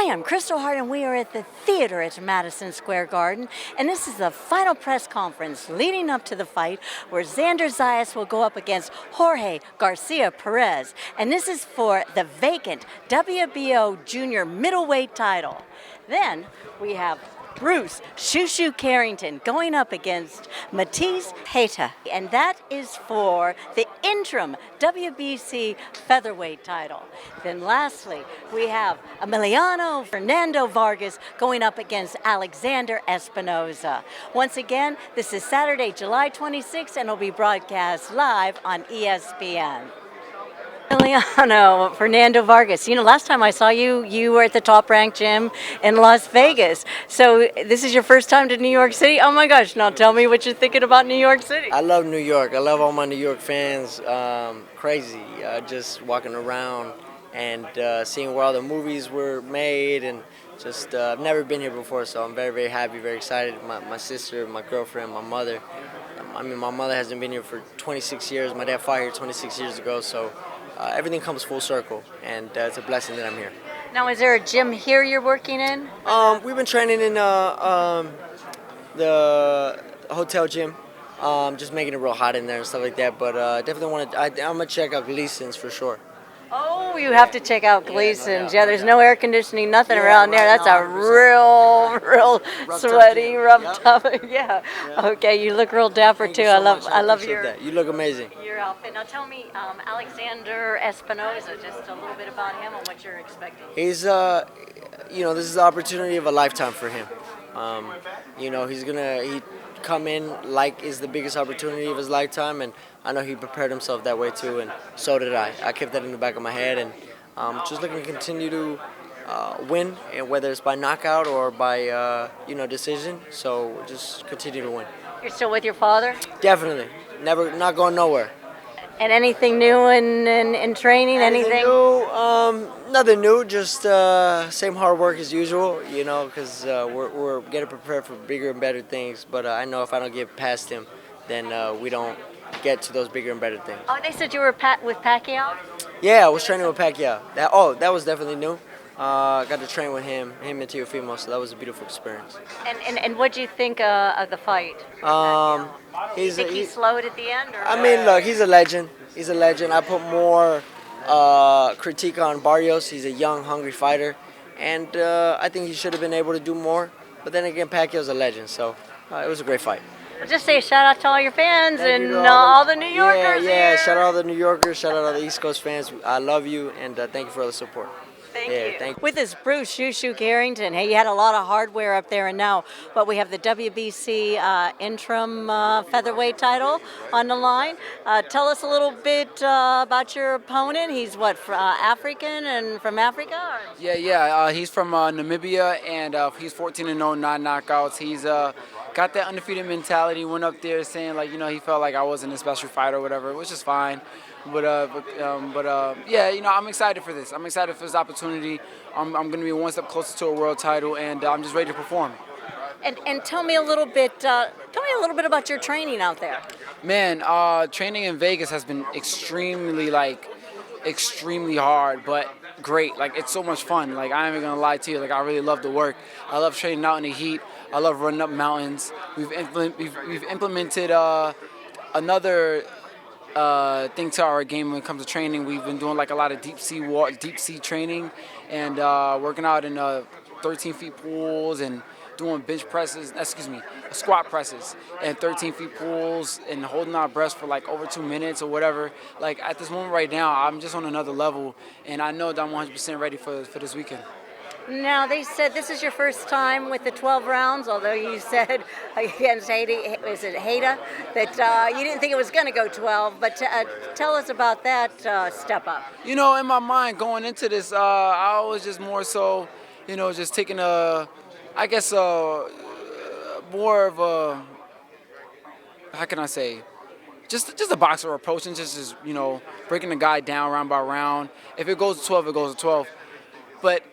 am Kristal Hart, and we are at the theater at Madison Square Garden. And this is the final press conference leading up to the fight where Xander Zayas will go up against Jorge Garcia Perez. And this is for the vacant WBO junior middleweight title. Then we have Bruce Shoo Carrington going up against Mateus Heita, and that is for the interim WBC featherweight title. Then lastly, we have Emiliano Fernando Vargas going up against Alexander Espinosa. Once again, this is Saturday, July 26th, and will be broadcast live on ESPN. Emiliano Fernando Vargas. You know, last time I saw you, you were at the Top Rank Gym in Las Vegas. So this is your first time to New York City? Oh my gosh, now tell me what you're thinking about New York City. I love New York. I love all my New York fans. Crazy. Just walking around and seeing where all the movies were made, and just I've never been here before, so I'm very, very happy, very excited. My sister, my girlfriend, my mother. I mean, my mother hasn't been here for 26 years. My dad fought here 26 years ago, so everything comes full circle, and it's a blessing that I'm here. Now, is there a gym here you're working in? We've been training in the hotel gym, just making it real hot in there and stuff like that. But definitely want to. I'm gonna check out Gleason's for sure. Oh, you have to check out Gleason's. no There's doubt. no air conditioning, nothing Yeah, around there. right That's now, a real Rough sweaty, tough rough tough. Yeah. Okay, you look real dapper Thank too. you so I love much. I love appreciate your that. You look amazing. your outfit. Now tell me, Alexander Espinosa, just a little bit about him and what you're expecting. He's you know, this is the opportunity of a lifetime for him. You know, he come in like is the biggest opportunity of his lifetime, and I know he prepared himself that way too, and so did I. I kept that in the back of my head, and just looking to continue to win, and whether it's by knockout or by decision. So just continue to win. You're still with your father? Definitely, not going nowhere. And anything new in training? Anything? new? Nothing new. Just same hard work as usual. You know, because we're getting prepared for bigger and better things. But I know if I don't get past him, then we don't get to those bigger and better things. Oh, they said you were with Pacquiao? Yeah, I was training with Pacquiao. That was definitely new. Got to train with him and Teofimo, so that was a beautiful experience. And what do you think of the fight? You think he slowed at the end? Or? I mean, look, he's a legend. He's a legend. I put more critique on Barrios. He's a young, hungry fighter, and I think he should have been able to do more. But then again, Pacquiao's a legend, so it was a great fight. Well, just say shout out to all your fans Thank and you to all the New Yorkers Yeah, here. shout out all the New Yorkers, shout out all the East Coast fans. I love you, and thank you for all the support. Thank Yeah, you. thank you. With us, Bruce Shoo Carrington. Hey, you had a lot of hardware up there, and now, but we have the WBC interim featherweight title on the line. Tell us a little bit about your opponent. He's what, African and from Africa? Or? Yeah. He's from Namibia, and he's 14-0, 9 knockouts. He's got that undefeated mentality. Went up there saying he felt like I wasn't a special fighter or whatever, which is fine. But yeah, I'm excited for this. I'm excited for this opportunity. I'm going to be one step closer to a world title, and I'm just ready to perform. And tell me a little bit. About your training out there. Man, training in Vegas has been extremely hard, but great. It's so much fun. I ain't even gonna lie to you. I really love the work. I love training out in the heat. I love running up mountains. We've implemented another thing to our game when it comes to training. We've been doing a lot of deep sea training, and working out in 13 feet pools and doing squat presses and 13 feet pools and holding our breath for over 2 minutes or whatever. At this moment right now, I'm just on another level, and I know that I'm 100% ready for this weekend. Now, they said this is your first time with the 12 rounds, although you said against Heita, that you didn't think it was going to go 12, but tell us about that step up. In my mind going into this, I was just more so, just taking more of a, how can I say, just a boxer approach, and just breaking the guy down round by round. If it goes to 12, it goes to 12. But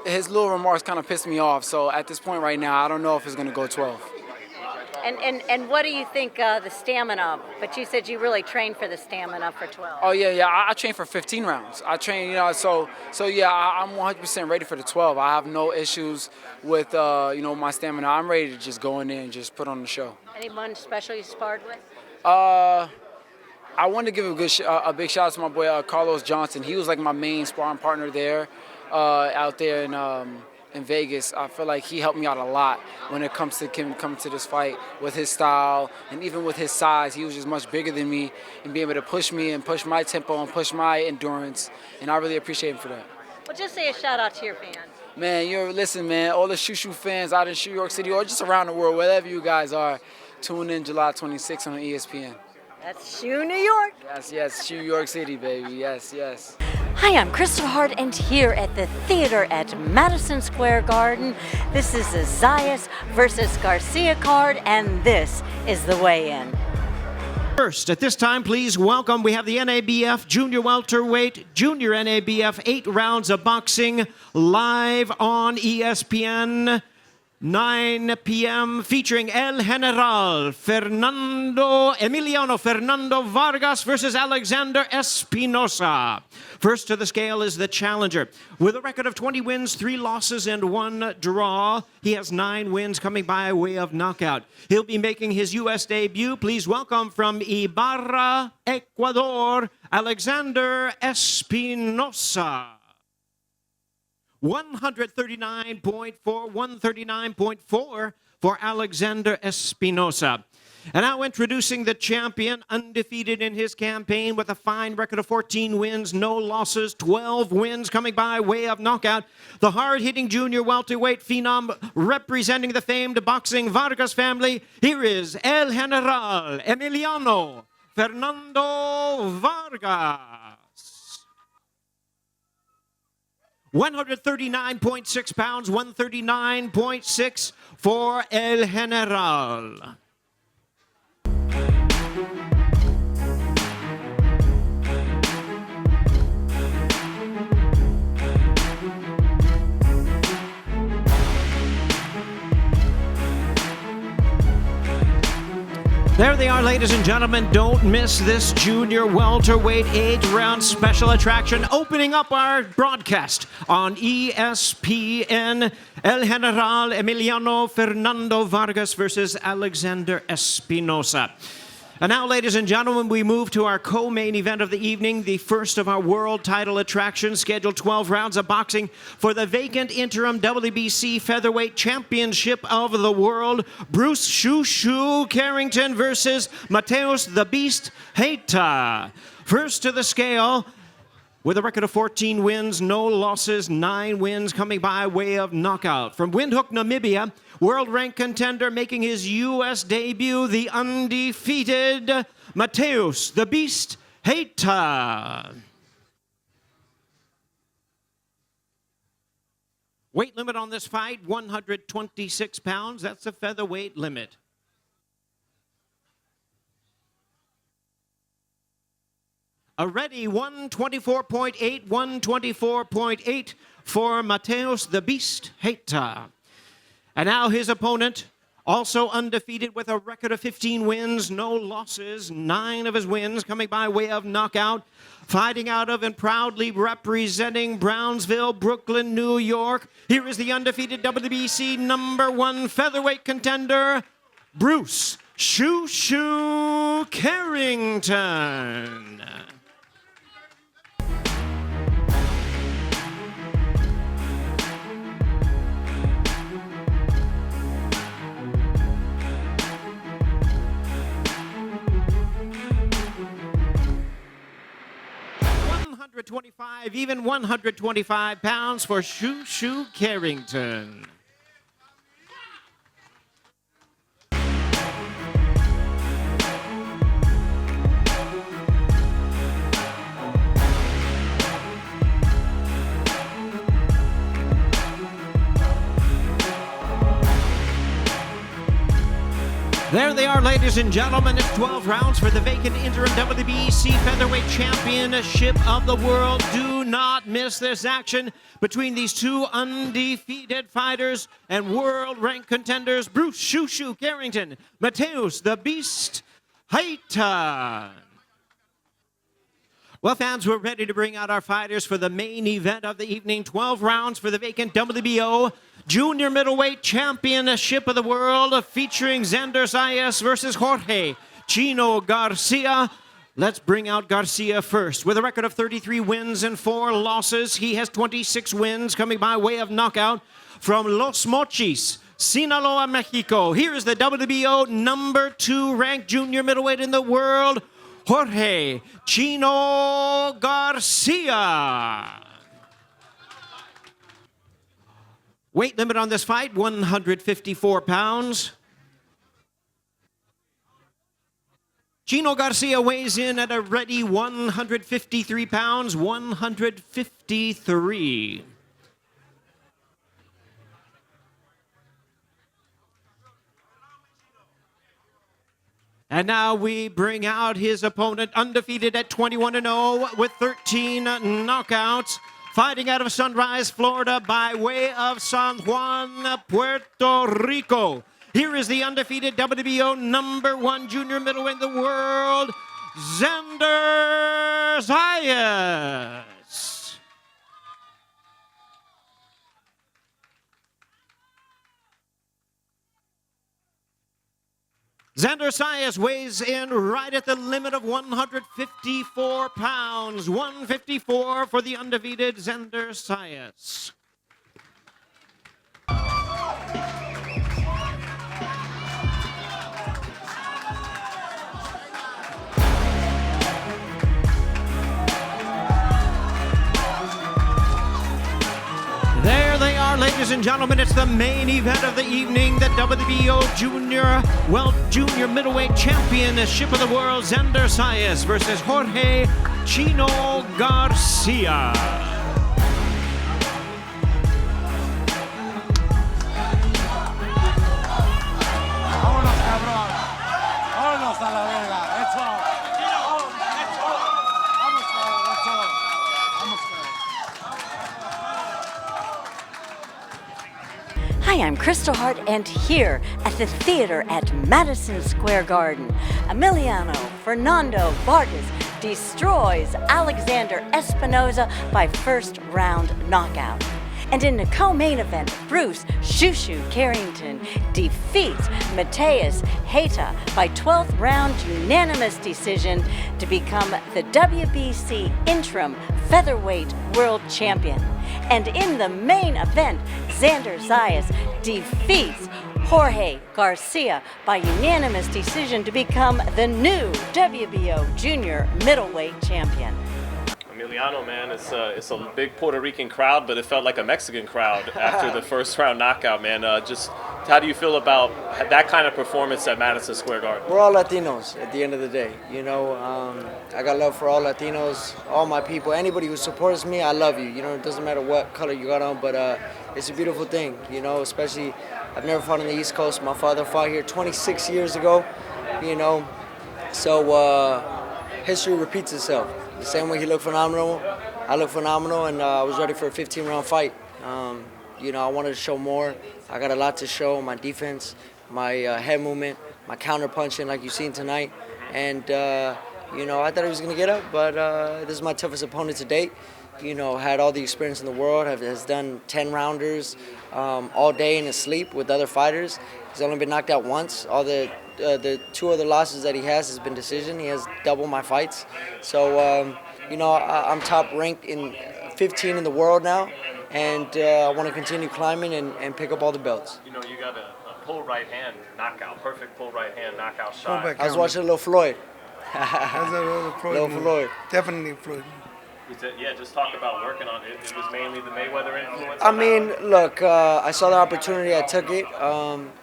his little remarks kind of pissed me off. So at this point right now, I don't know if it's going to go 12. And what do you think the stamina? But you said you really trained for the stamina for 12. Oh yeah. I train for 15 rounds. I train, so yeah. I'm 100% ready for the 12. I have no issues with my stamina. I'm ready to just go in there and just put on the show. Anyone special you sparred with? I want to give a big shout out to my boy Carlos Johnson. He was like my main sparring partner there, out there in Vegas. I feel like he helped me out a lot when it comes to coming to this fight with his style and even with his size. He was just much bigger than me and being able to push me and push my tempo and push my endurance. And I really appreciate him for that. Well, just say a shout out to your fans. Man, listen, man, all the Shoo fans out in New York City or just around the world, wherever you guys are, tune in July 26th on ESPN. That's Shoe, New York. Yes, New York City, baby. Yes. Hi, I'm Kristal Hart, and here at the theater at Madison Square Garden, this is the Zayas versus Garcia card, and this is the weigh-in. First, at this time, please welcome, we have the NABF Junior Welterweight, Junior NABF 8 rounds of boxing live on ESPN. 9 p.m. featuring El General Emiliano Fernando Vargas versus Alexander Espinosa. First to the scale is the challenger. With a record of 20 wins, 3 losses, and 1 draw, he has 9 wins coming by way of knockout. He'll be making his U.S. debut. Please welcome from Ibarra, Ecuador, Alexander Espinosa. 139.4 for Alexander Espinosa. And now introducing the champion, undefeated in his campaign with a fine record of 14 wins, no losses, 12 wins coming by way of knockout. The hard-hitting junior welterweight phenom representing the famed boxing Vargas family. Here is El General Emiliano Fernando Vargas. 139.6 pounds, 139.6 for El General. There they are, ladies and gentlemen. Don't miss this junior welterweight 8-round special attraction opening up our broadcast on ESPN. El General Emiliano Fernando Vargas versus Alexander Espinosa. And now, ladies and gentlemen, we move to our co-main event of the evening, the first of our world title attractions, scheduled 12 rounds of boxing for the vacant interim WBC Featherweight Championship of the World. Bruce Shoo Carrington versus Mateus the Beast Heita. First to the scale, with a record of 14 wins, no losses, 9 wins coming by way of knockout. From Windhoek, Namibia, world-ranked contender making his U.S. debut, the undefeated Mateus the Beast Heita. Weight limit on this fight, 126 pounds. That's the featherweight limit. A ready 124.8 for Mateus the Beast Heita. And now his opponent, also undefeated with a record of 15 wins, no losses, 9 of his wins coming by way of knockout. Fighting out of and proudly representing Brownsville, Brooklyn, New York. Here is the undefeated WBC #1 featherweight contender, Bruce Shoo Carrington. Even 125 pounds for Shoo Carrington. There they are, ladies and gentlemen. It's 12 rounds for the vacant interim WBC Featherweight Championship of the world. Do not miss this action between these two undefeated fighters and world-ranked contenders, Bruce "Shoo-Shoo" Carrington, Mateus the Beast Heita. Well, fans, we're ready to bring out our fighters for the main event of the evening. 12 rounds for the vacant WBO Junior Middleweight Championship of the World, featuring Xander Zayas versus Jorge Chino Garcia. Let's bring out Garcia first. With a record of 33 wins and 4 losses, he has 26 wins coming by way of knockout from Los Mochis, Sinaloa, Mexico. Here is the WBO number 2 ranked junior middleweight in the world, Jorge Chino Garcia. Weight limit on this fight, 154 pounds. Chino Garcia weighs in at a ready 153 pounds, 153. And now we bring out his opponent, undefeated at 21-0 with 13 knockouts, fighting out of Sunrise, Florida by way of San Juan, Puerto Rico. Here is the undefeated WBO number 1 junior middleweight in the world, Xander Zayas. Xander Zayas weighs in right at the limit of 154 pounds. 154 for the undefeated Xander Zayas. There they are, ladies and gentlemen. It's the main event of the evening, the WBO Junior Middleweight Championship of the World, Xander Zayas versus Jorge Chino Garcia. Vámonos, cabrón. Vámonos a la verga. That's all. Vamos, cabrón. That's all. Vamos, cabrón. Hi, I'm Kristal Hart, and here at the theater at Madison Square Garden, Emiliano Fernando Vargas destroys Alexander Espinosa by first-round knockout. And in the co-main event, Bruce "Shoo-Shoo" Carrington defeats Mateus Heita by 12th round unanimous decision to become the WBC Interim Featherweight World Champion. And in the main event, Xander Zayas defeats Jorge Garcia by unanimous decision to become the new WBO Junior Middleweight Champion. Emiliano, man, it's a big Puerto Rican crowd, but it felt like a Mexican crowd after the first round knockout, man. Just how do you feel about that kind of performance at Madison Square Garden? We're all Latinos at the end of the day, you know. I got love for all Latinos, all my people, anybody who supports me. I love you. You know, it doesn't matter what color you got on, but it's a beautiful thing, you know. Especially, I've never fought on the East Coast. My father fought here 26 years ago, you know. So history repeats itself. The same way he looked phenomenal, I looked phenomenal, and I was ready for a 15-round fight. You know, I wanted to show more. I got a lot to show, my defense, my head movement, my counter punching like you've seen tonight. And, you know, I thought he was going to get up, but this is my toughest opponent to date. You know, had all the experience in the world, has done 10-rounders all day in his sleep with other fighters. He's only been knocked out once. All the 2 other losses that he has been decision. He has double my fights. So, you know, I'm top ranked in 15 in the world now, and I want to continue climbing and pick up all the belts. You know, you got a pull right hand knockout, perfect pull right hand knockout shot. I was watching Little Floyd. That's a little Floyd. Little Floyd. Definitely Floyd. Yeah, just talk about working on it. It was mainly the Mayweather influence. I mean, look, I saw the opportunity, I took it.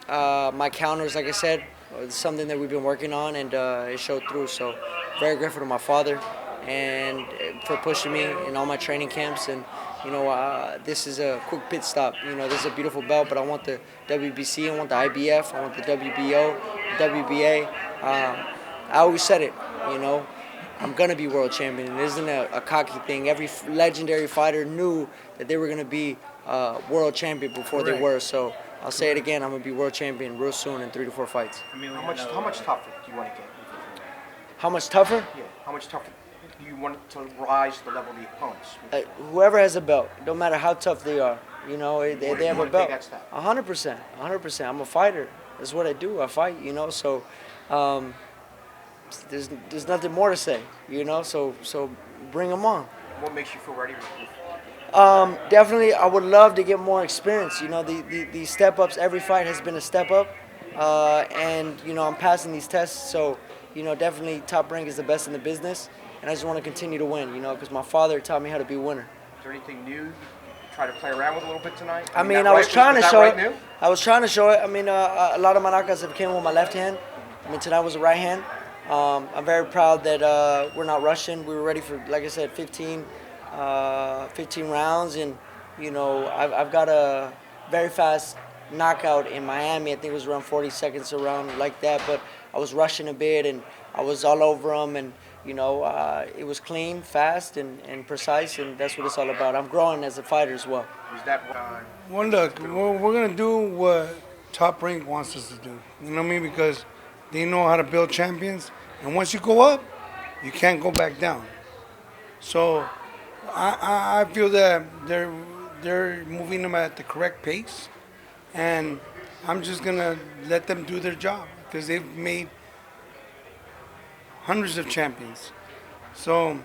My counters, like I said, it's something that we've been working on, and it showed through. So very grateful to my father and for pushing me in all my training camps. And this is a quick pit stop. This is a beautiful belt, but I want the WBC, I want the IBF, I want the WBO, WBA. I always said it, I'm going to be world champion. It isn't a cocky thing. Every legendary fighter knew that they were going to be world champion before they were. So I'll say it again, I'm going to be world champion real soon in 3 to 4 fights. How much tougher do you want to get? How much tougher? Yeah. How much tougher do you want to rise to the level of the opponents? Whoever has a belt, no matter how tough they are, they have a belt. 100%. 100%. I'm a fighter. That's what I do. I fight, So there's nothing more to say, So bring them on. What makes you feel ready? Definitely, I would love to get more experience. The step ups. Every fight has been a step up, and I'm passing these tests. So definitely Top Rank is the best in the business, and I just want to continue to win. Because my father taught me how to be a winner. Is there anything new you try to play around with a little bit tonight? I was trying to show it. I was trying to show it. A lot of my knockouts have came with my left hand. Tonight was the right hand. I'm very proud that we're not rushing. We were ready for, like I said, 15 rounds, and I've got a very fast knockout in Miami. I think it was around 40 seconds around like that, but I was rushing a bit and I was all over him, and it was clean, fast, and precise, and that's what it's all about. I'm growing as a fighter as well. Is that Well, look, we're going to do what Top Rank wants us to do. You know what I mean? Because they know how to build champions, and once you go up, you can't go back down. So I feel that they're moving them at the correct pace, and I'm just gonna let them do their job because they've made hundreds of champions. So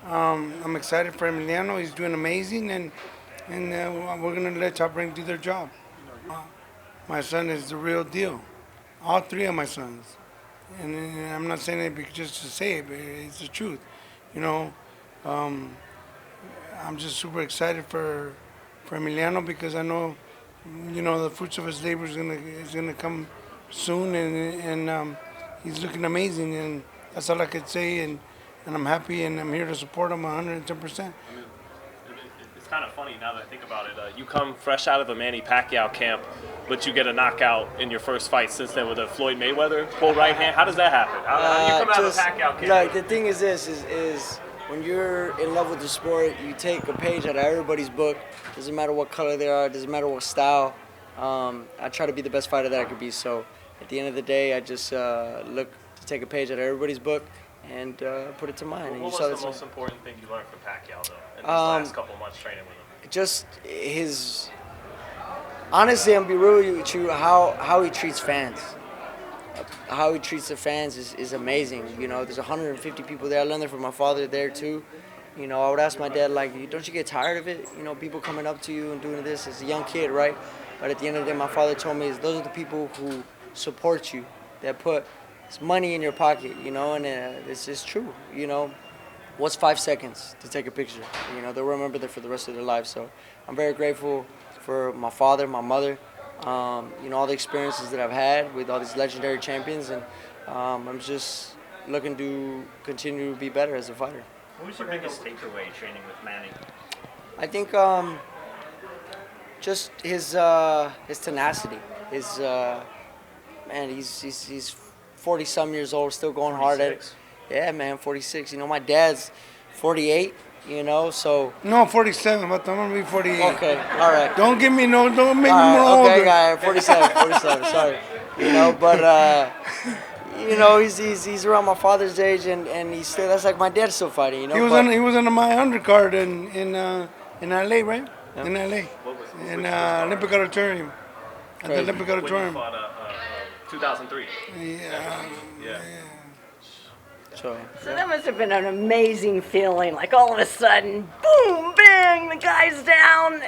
I'm excited for Emiliano. He's doing amazing, and we're gonna let Top Rank do their job. My son is the real deal. All 3 of my sons, and I'm not saying it just to say it, but it's the truth. I'm just super excited for Emiliano because I know, the fruits of his labor is gonna come soon, and he's looking amazing, and that's all I could say, and I'm happy, and I'm here to support him 110%. It's kind of funny now that I think about it. You come fresh out of a Manny Pacquiao camp, but you get a knockout in your first fight since then with a Floyd Mayweather pull right hand. How does that happen? How you come out of a Pacquiao camp? Like, the thing is this, is when you're in love with the sport, you take a page out of everybody's book. Doesn't matter what color they are, doesn't matter what style. I try to be the best fighter that I could be. So at the end of the day, I just look to take a page out of everybody's book and put it to mine. What was the most important thing you learned from Pacquiao, though, in these last couple months training with him? Just his... Honestly, I'm going to be real with you, how he treats fans. How he treats the fans is amazing. There's 150 people there. I learned that from my father there, too. I would ask my dad, don't you get tired of it? People coming up to you and doing this as a young kid, right? But at the end of the day, my father told me those are the people who support you, that put money in your pocket, and it's just true, What's 5 seconds to take a picture? They'll remember that for the rest of their lives. So I'm very grateful for my father, my mother, all the experiences that I've had with all these legendary champions, and I'm just looking to continue to be better as a fighter. What was your biggest takeaway training with Manny? I think just his tenacity. He's 40-some years old, still going 46. hard at it. Yeah, man, 46. My dad's 48. So... No, 47, but I'm going to be 48. Okay, all right. Don't make me more okay, older. guy, 47, sorry. But, he's around my father's age, and he's still, that's like my dad's still fighting, He was on my undercard in LA, right? Yeah. In LA. What was in Olympic Auditorium. At the Olympic Auditorium. When you fought 2003. Yeah. So that must have been an amazing feeling, like all of a sudden, boom, bang, the guy's down.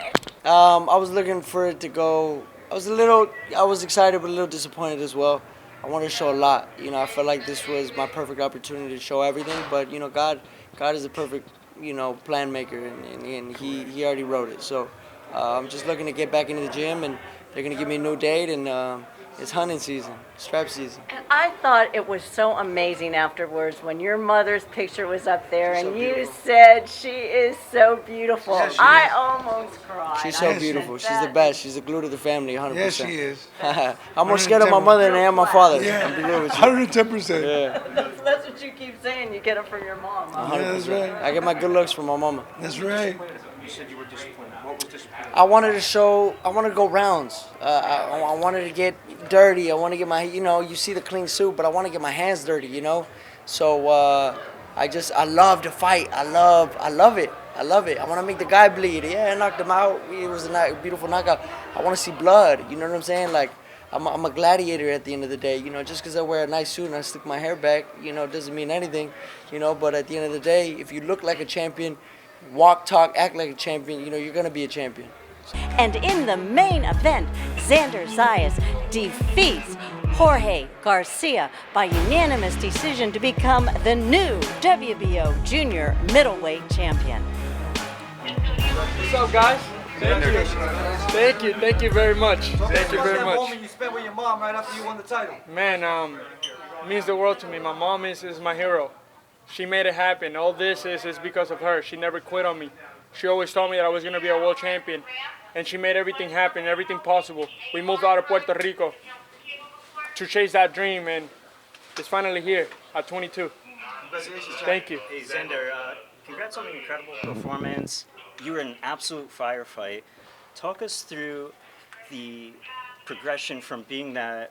I was looking for it to go. I was excited but a little disappointed as well. I wanted to show a lot. I felt like this was my perfect opportunity to show everything. But God is a perfect plan maker, and he already wrote it. So I'm just looking to get back into the gym, and they're gonna give me a new date, and It's hunting season, strap season. And I thought it was so amazing afterwards when your mother's picture was up there and you said she is so beautiful. Yes, she I is. almost cried. She's I so said, beautiful. She's that the best. She's the glue to the family, 100%. Yes, she is. I'm more scared of my mother than I am my father. Yeah, I'm be real with you. 110%. Yeah, That's what you keep saying. You get it from your mom. Huh? 100%. Yeah, that's right. I get my good looks from my mama. That's right. You said you were disappointed. What was disappointing? I wanted to go rounds. I wanted to get dirty. I want to get my, you see the clean suit, but I want to get my hands dirty, So I love to fight. I love it. I want to make the guy bleed. Yeah, I knocked him out. It was a beautiful knockout. I want to see blood. You know what I'm saying? Like, I'm a gladiator at the end of the day. Just because I wear a nice suit and I stick my hair back, doesn't mean anything. But at the end of the day, if you look like a champion, walk, talk, act like a champion, you're going to be a champion. And in the main event, Xander Zayas defeats Jorge Garcia by unanimous decision to become the new WBO junior middleweight champion. What's up, guys? Thank you very much. Thank you very That much. moment you spent with your mom right after you won the title. Man, it means the world to me. My mom is my hero. She made it happen. All this is because of her. She never quit on me. She always told me that I was going to be a world champion. And she made everything happen, everything possible. We moved out of Puerto Rico to chase that dream, and it's finally here at 22. Thank you. Hey, Xander, congrats on the incredible performance. You were in an absolute firefight. Talk us through the progression from being that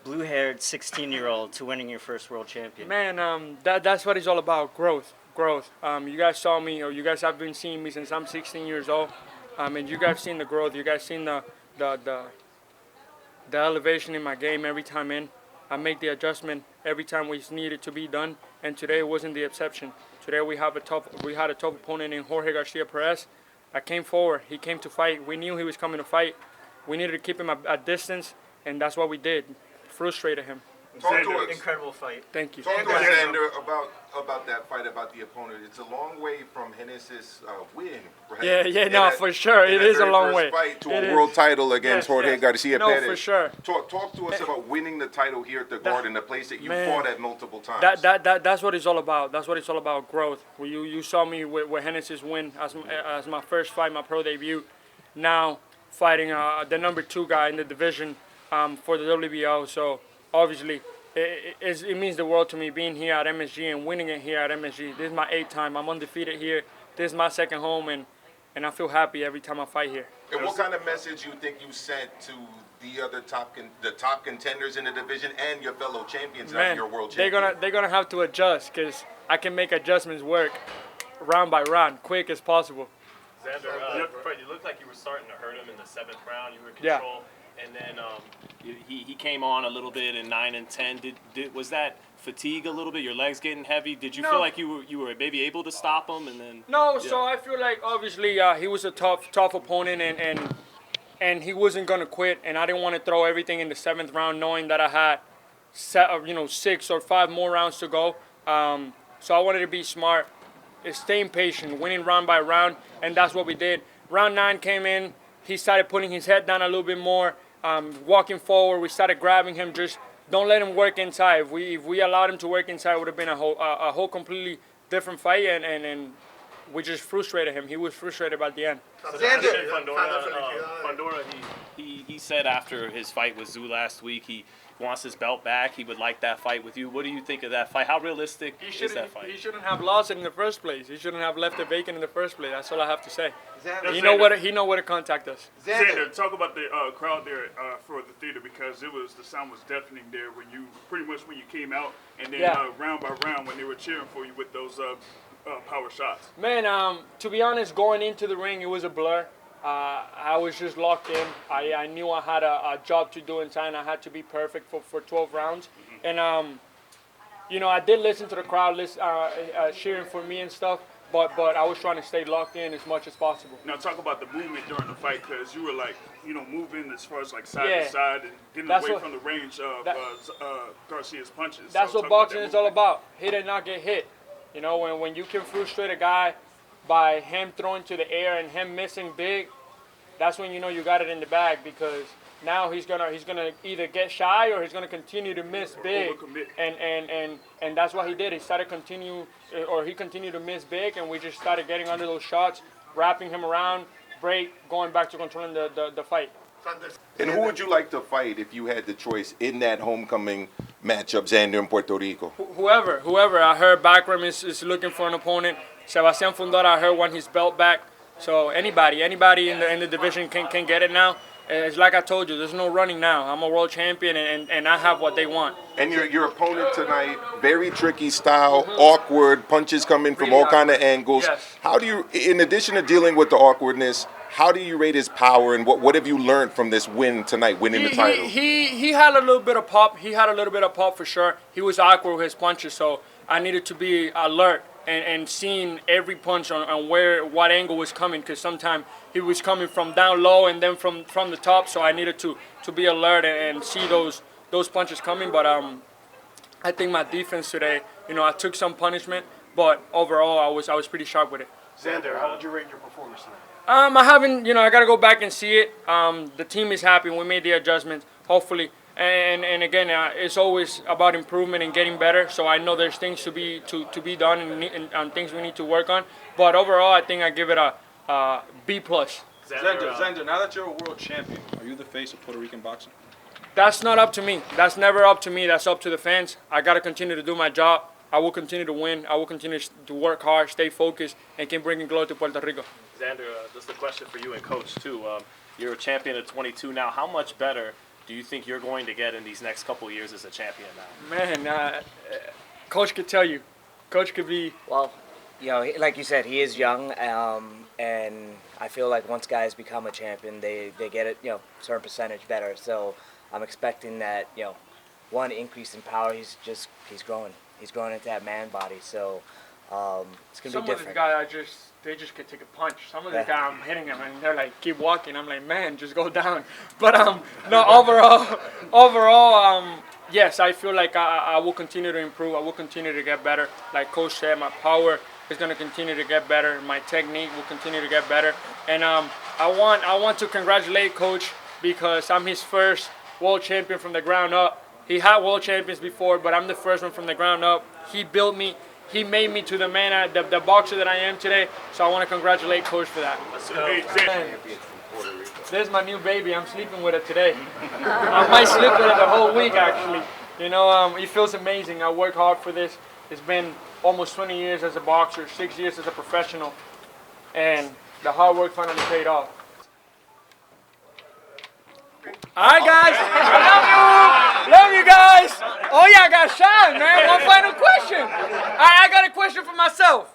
blue-haired 16-year-old to winning your first world champion. Man, that's what it's all about, growth. You guys saw me, or you guys have been seeing me since I'm 16 years old. And you guys seen the growth. You guys seen the elevation in my game every time in. I make the adjustment every time it's needed to be done, and today wasn't the exception. Today we had a tough opponent in Jorge Garcia Perez. I came forward. He came to fight. We knew he was coming to fight. We needed to keep him at distance, and that's what we did. Frustrated him. Talk to us. Incredible fight. Thank you. Talk to us, Xander, about that fight, about the opponent. It's a long way from Hennessy's win, right? Yeah, no, for sure. It is a long way. Fight to a world title against Jorge Garcia Perez. No, for sure. Talk to us about winning the title here at the Garden, a place that you fought at multiple times. That's what it's all about. That's what it's all about, growth. You saw me with Hennessy's win as my first fight, my pro debut. Now fighting the number 2 guy in the division for the WBO. So obviously, it means the world to me being here at MSG and winning it here at MSG. This is my 8th time. I'm undefeated here. This is my second home, and I feel happy every time I fight here. And what kind of message you think you sent to the other top contenders in the division and your fellow champions after your world champion? They're gonna have to adjust, because I can make adjustments work round by round, quick as possible. Xander, you looked like you were starting to hurt him in the 7th round. You were in control. And then he came on a little bit in 9 and 10. Was that fatigue a little bit? Your legs getting heavy? Did you feel like you were maybe able to stop him? And then So I feel like obviously he was a tough opponent, and he wasn't gonna quit. And I didn't want to throw everything in the 7th round, knowing that I had 6 or 5 more rounds to go. So I wanted to be smart, staying patient, winning round by round, and that's what we did. Round 9 came in. He started putting his head down a little bit more, walking forward. We started grabbing him. Just don't let him work inside. If we allowed him to work inside, it would have been a whole completely different fight, and we just frustrated him. He was frustrated by the end. Pandora, he said after his fight with Zoo last week, he wants his belt back. He would like that fight with you. What do you think of that fight? How realistic is that fight? He shouldn't have lost it in the first place. He shouldn't have left it vacant in the first place. That's all I have to say. Xander, He know where to contact us. Xander, talk about the crowd there for the theater, because the sound was deafening there when you came out, and then round by round when they were cheering for you with those power shots. Man, to be honest, going into the ring, it was a blur. I was just locked in. I knew I had a job to do inside, and I had to be perfect for 12 rounds. And, I did listen to the crowd cheering for me and stuff, but I was trying to stay locked in as much as possible. Now talk about the movement during the fight, because you were moving as far as side to side and getting away from the range of Garcia's punches. That's what boxing is all about. Hit and not get hit. When you can frustrate a guy by him throwing to the air and him missing big, that's when you know you got it in the bag, because Now he's gonna either get shy or he's gonna continue to miss big, and that's what he did. He continued to miss big, and we just started getting under those shots, wrapping him around, break, going back to controlling the fight. And who would you like to fight if you had the choice in that homecoming matchup, Xander in Puerto Rico? Whoever. I heard Backroom is looking for an opponent. Sebastian Fundora, I heard, won his belt back. So anybody in the division can get it now. It's like I told you, there's no running now. I'm a world champion, and I have what they want. And your opponent tonight, very tricky style, awkward, punches coming from all kind of angles. Yes. How do you, in addition to dealing with the awkwardness, how do you rate his power, and what have you learned from this win tonight, winning the title? He had a little bit of pop. He had a little bit of pop for sure. He was awkward with his punches, so I needed to be alert and seeing every punch on what angle was coming, because sometimes he was coming from down low and then from the top, so I needed to be alert and see those punches coming. But I think my defense today, I took some punishment, but overall I was pretty sharp with it. Xander, how would you rate your performance tonight? I haven't, I got to go back and see it. The team is happy. We made the adjustments, hopefully. And again, it's always about improvement and getting better. So I know there's things to be done and things we need to work on. But overall, I think I give it a B+. Xander, now that you're a world champion, are you the face of Puerto Rican boxing? That's not up to me. That's never up to me. That's up to the fans. I got to continue to do my job. I will continue to win. I will continue to work hard, stay focused, and keep bringing glory to Puerto Rico. Xander, this is a question for you and Coach, too. You're a champion at 22 now. How much better do you think you're going to get in these next couple of years as a champion now? Man, Coach could tell you. Coach could be... Well, like you said, he is young, and I feel like once guys become a champion, they get it, certain percentage better. So I'm expecting that, one, increase in power. He's growing. He's growing into that man body, so it's going to be different. Some of the guys, they just could take a punch. Some of the guys, I'm hitting them, and they're like, keep walking. I'm like, man, just go down. But, no, overall, yes, I feel like I will continue to improve. I will continue to get better. Like Coach said, my power is going to continue to get better. My technique will continue to get better. And I want to congratulate Coach because I'm his first world champion from the ground up. He had world champions before, but I'm the first one from the ground up. He built me. He made me to the man, the boxer that I am today. So I want to congratulate Coach for that. This is my new baby. I'm sleeping with it today. I might sleep with it the whole week, actually. It feels amazing. I work hard for this. It's been almost 20 years as a boxer, 6 years as a professional, and the hard work finally paid off. All right, guys. I love you guys. Oh, yeah, I got shy, man. One final question. All right, I got a question for myself.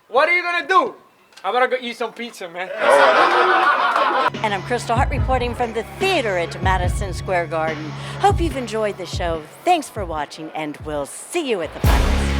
What are you going to do? I'm going to go eat some pizza, man. And I'm Kristal Hart reporting from the theater at Madison Square Garden. Hope you've enjoyed the show. Thanks for watching, and we'll see you at the finals.